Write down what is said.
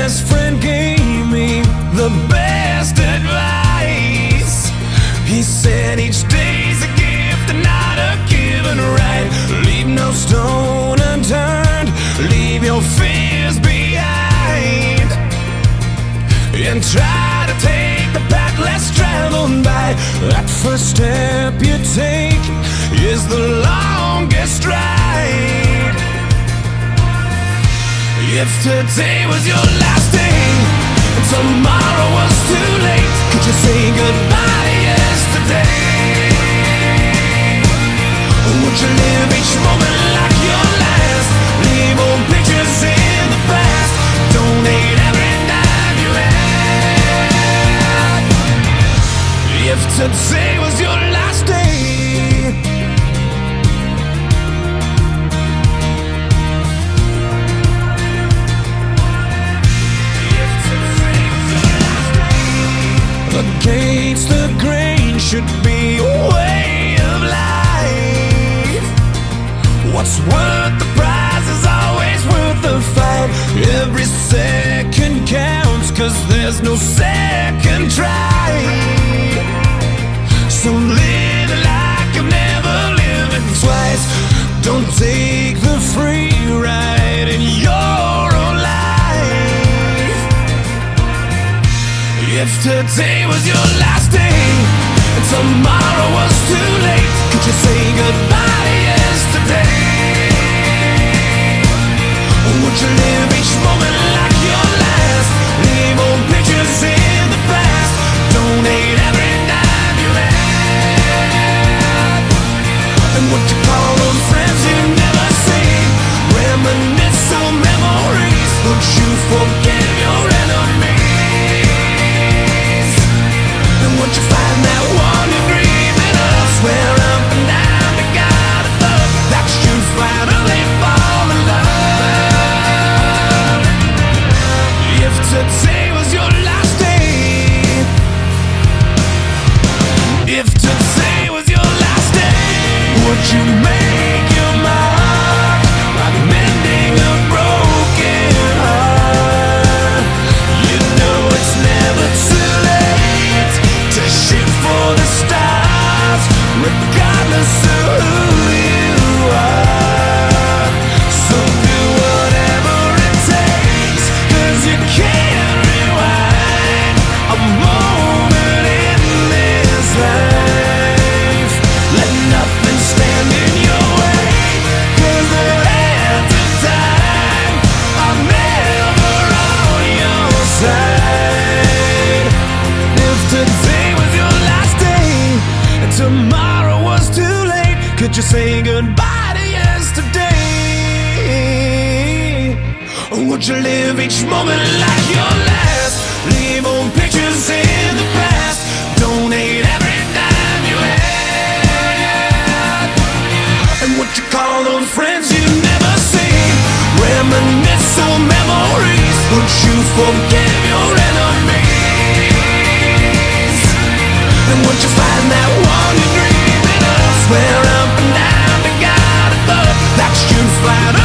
best friend gave me the best advice. He said each day's a gift and not a given right. Leave no stone unturned, leave your fears behind, and try to take the path less traveled by. That first step you take is the longest ride. If today was your last day and tomorrow was too late, could you say goodbye to yesterday? Would you live each moment like your last? Leave old pictures in the past, donate every dime you had. If today was your last day, against the grain should be a way of life. What's worth the prize is always worth the fight. Every second counts, 'cause there's no second try. So live like you've never lived twice. Don't take the free ride in your own life. If today was your last day and tomorrow was too late, could you say goodbye to yesterday? Would you live each moment like your last? Leave old pictures in the past, donate every dime you had. And would you call those friends you never see? Reminisce on memories. Would you forgive your enemies? And would you find that one you're dreaming of? Swear up and down to God above that you'd finally fall in love. If today was your last day, if today was your last day, would you make your mark like mending a broken heart? You know it's never too late to shoot for the stars, regardless of who you are. So do whatever it takes, 'cause you can't rewind a moment in this life. Let nothing stand in your way, 'cause the hands of time are never on your side. If today was your last day and tomorrow was too late, could you say goodbye to yesterday? Or would you live each moment like your last? Leave old pictures in the past, donate every dime you had. And would you call those friends you never seen? Reminisce on memories. Would you forgive your enemies? And would you find that one you're dreaming of? Swear up and down to God above that you'd fight